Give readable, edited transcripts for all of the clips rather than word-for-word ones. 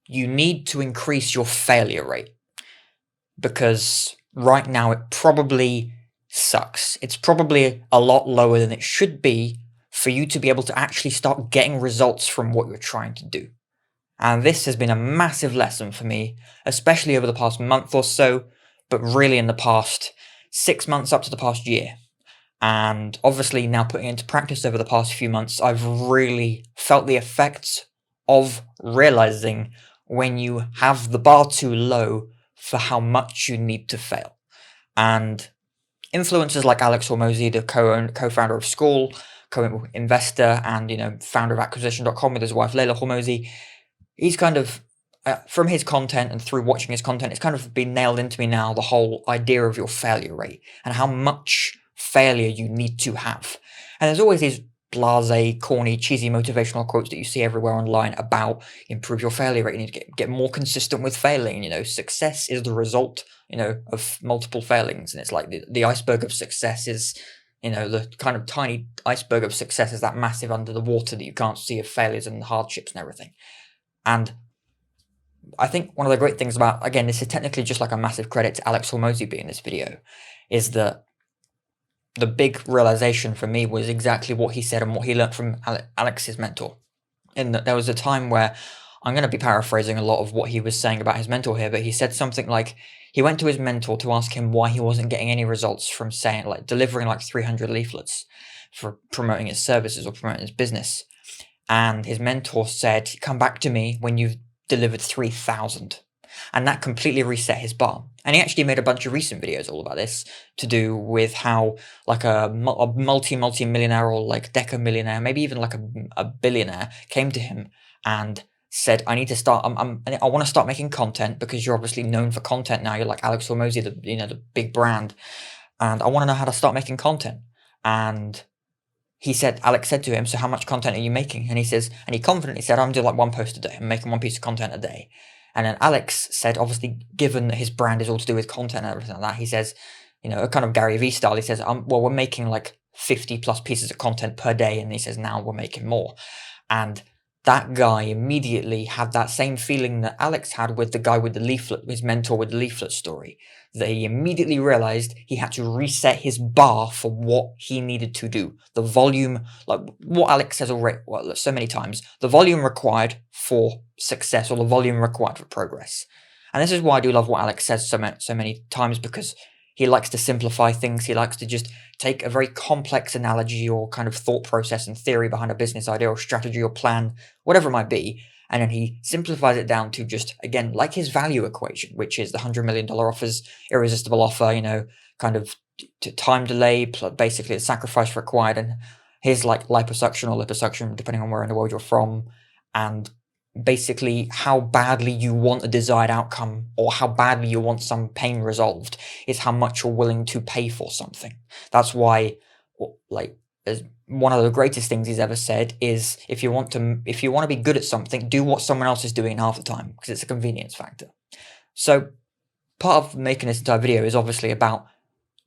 you need to increase your failure rate, because right now it probably sucks. It's probably a lot lower than it should be for you to be able to actually start getting results from what you're trying to do. And this has been a massive lesson for me, especially over the past month or so, but really in the past 6 months up to the past year. And obviously now putting it into practice over the past few months, I've really felt the effects of realizing when you have the bar too low for how much you need to fail. And influencers like Alex Hormozi, the co-founder of School, co-investor, and founder of Acquisition.com with his wife Layla Hormozi, he's kind of from his content and through watching his content, it's kind of been nailed into me now, the whole idea of your failure rate and how much failure you need to have. And there's always these blasé, corny, cheesy motivational quotes that you see everywhere online about improve your failure rate. You need to get more consistent with failing. Success is the result, of multiple failings. And it's like the iceberg of success is, the kind of tiny iceberg of success is that massive under the water that you can't see of failures and hardships and everything. And I think one of the great things about, again, this is technically just like a massive credit to Alex Hormozi being in this video, is that the big realization for me was exactly what he said and what he learned from Alex's mentor. In that there was a time where, I'm going to be paraphrasing a lot of what he was saying about his mentor here, but he said something like he went to his mentor to ask him why he wasn't getting any results from delivering 300 leaflets for promoting his services or promoting his business. And his mentor said, come back to me when you've delivered 3,000. And that completely reset his bar. And he actually made a bunch of recent videos all about this, to do with how a multi-millionaire or deca-millionaire, maybe even a billionaire, came to him and said, I need to start, I want to start making content, because you're obviously known for content now. You're like Alex Hormozi, the big brand. And I want to know how to start making content. And Alex said to him, so how much content are you making? And he confidently said, I'm doing one post a day. I'm making one piece of content a day. And then Alex said, obviously, given that his brand is all to do with content and everything like that, he says, kind of Gary Vee style, he says, well, we're making 50 plus pieces of content per day. And he says, now we're making more. And that guy immediately had that same feeling that Alex had with the guy with the leaflet, his mentor with the leaflet story, that he immediately realized he had to reset his bar for what he needed to do. The volume, what Alex says already, so many times, the volume required for success, or the volume required for progress. And this is why I do love what Alex says so many times, because he likes to simplify things. He likes to just take a very complex analogy or kind of thought process and theory behind a business idea or strategy or plan, whatever it might be, and then he simplifies it down to just, again, like his value equation, which is the $100 million offers, irresistible offer, kind of time delay, basically the sacrifice required, and his liposuction or liposuction, depending on where in the world you're from, and basically how badly you want a desired outcome or how badly you want some pain resolved is how much you're willing to pay for something. That's why, one of the greatest things he's ever said is, if you want to be good at something, do what someone else is doing half the time, because it's a convenience factor. So part of making this entire video is obviously about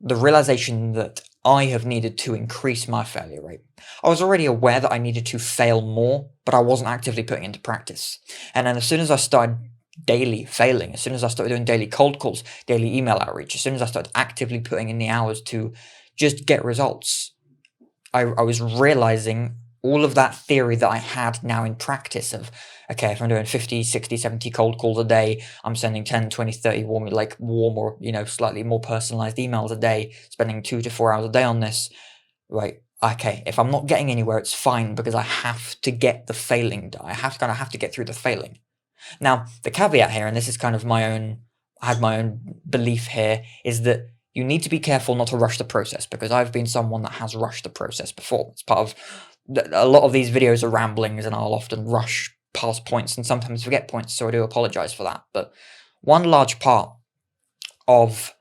the realization that I have needed to increase my failure rate. I was already aware that I needed to fail more, but I wasn't actively putting it into practice. And then as soon as I started daily failing, as soon as I started doing daily cold calls, daily email outreach, as soon as I started actively putting in the hours to just get results, I was realizing all of that theory that I had now in practice of, okay, if I'm doing 50, 60, 70 cold calls a day, I'm sending 10, 20, 30 warm or, slightly more personalized emails a day, spending 2 to 4 hours a day on this, right? Okay, if I'm not getting anywhere, it's fine, because I have to get the failing done. I have to get through the failing. Now, the caveat here, and this is kind of I had my own belief here, is that you need to be careful not to rush the process, because I've been someone that has rushed the process before. It's part of a lot of these videos are ramblings, and I'll often rush past points and sometimes forget points, so I do apologize for that. But one large part of,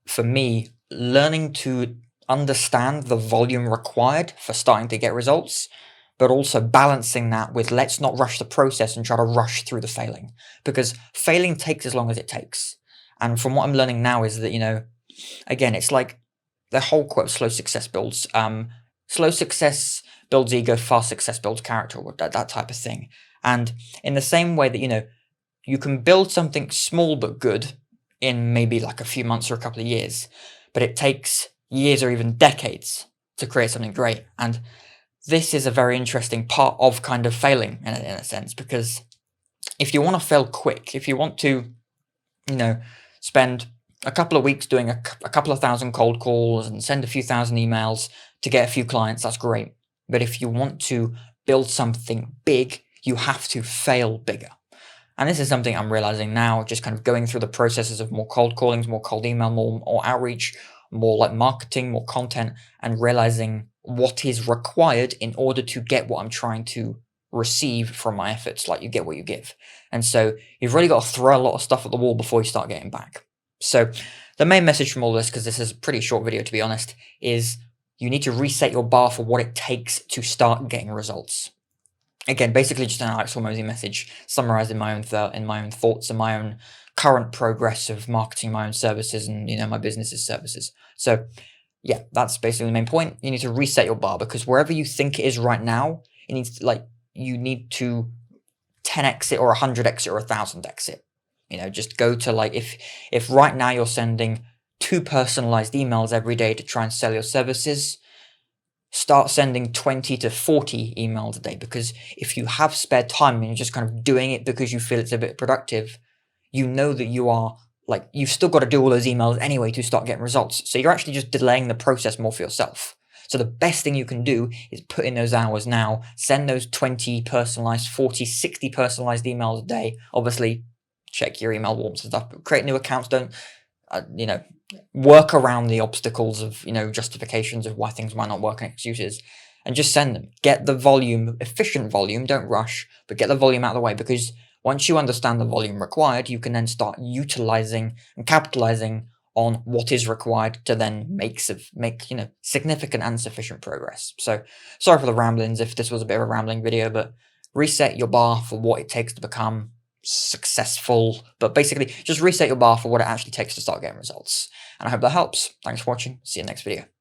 for me, learning to understand the volume required for starting to get results, but also balancing that with, let's not rush the process and try to rush through the failing, because failing takes as long as it takes. And from what I'm learning now is that, again, it's like the whole quote, slow success builds ego, fast success builds character, or that type of thing. And in the same way that, you can build something small but good in maybe like a few months or a couple of years, but it takes years or even decades to create something great. And this is a very interesting part of kind of failing in a sense, because if you want to fail quick, if you want to, spend a couple of weeks doing a couple of thousand cold calls and send a few thousand emails to get a few clients, that's great. But if you want to build something big, you have to fail bigger. And this is something I'm realizing now, just kind of going through the processes of more cold callings, more cold email, more outreach, more like marketing, more content, and realizing what is required in order to get what I'm trying to receive from my efforts. Like, you get what you give. And so you've really got to throw a lot of stuff at the wall before you start getting back. So the main message from all this, because this is a pretty short video to be honest, is you need to reset your bar for what it takes to start getting results. Again, basically just an Alex Hormozi message summarized in my own thoughts and my own current progress of marketing my own services and my business's services. So yeah, that's basically the main point. You need to reset your bar, because wherever you think it is right now, you need to 10x it or 100x it or 1000x it. Just go to if right now you're sending 2 personalized emails every day to try and sell your services, start sending 20 to 40 emails a day, because if you have spare time and you're just kind of doing it because you feel it's a bit productive, you know that you've still got to do all those emails anyway to start getting results. So you're actually just delaying the process more for yourself. So the best thing you can do is put in those hours now, send those 20 personalized, 40, 60 personalized emails a day. Obviously, check your email warmth and stuff, but create new accounts. Don't, work around the obstacles of, justifications of why things might not work and excuses, and just send them. Get the volume, efficient volume, don't rush, but get the volume out of the way, because once you understand the volume required, you can then start utilizing and capitalizing on what is required to then make significant and sufficient progress. So sorry for the ramblings if this was a bit of a rambling video, but reset your bar for what it takes to become successful, but basically just reset your bar for what it actually takes to start getting results. And I hope that helps. Thanks for watching. See you next video.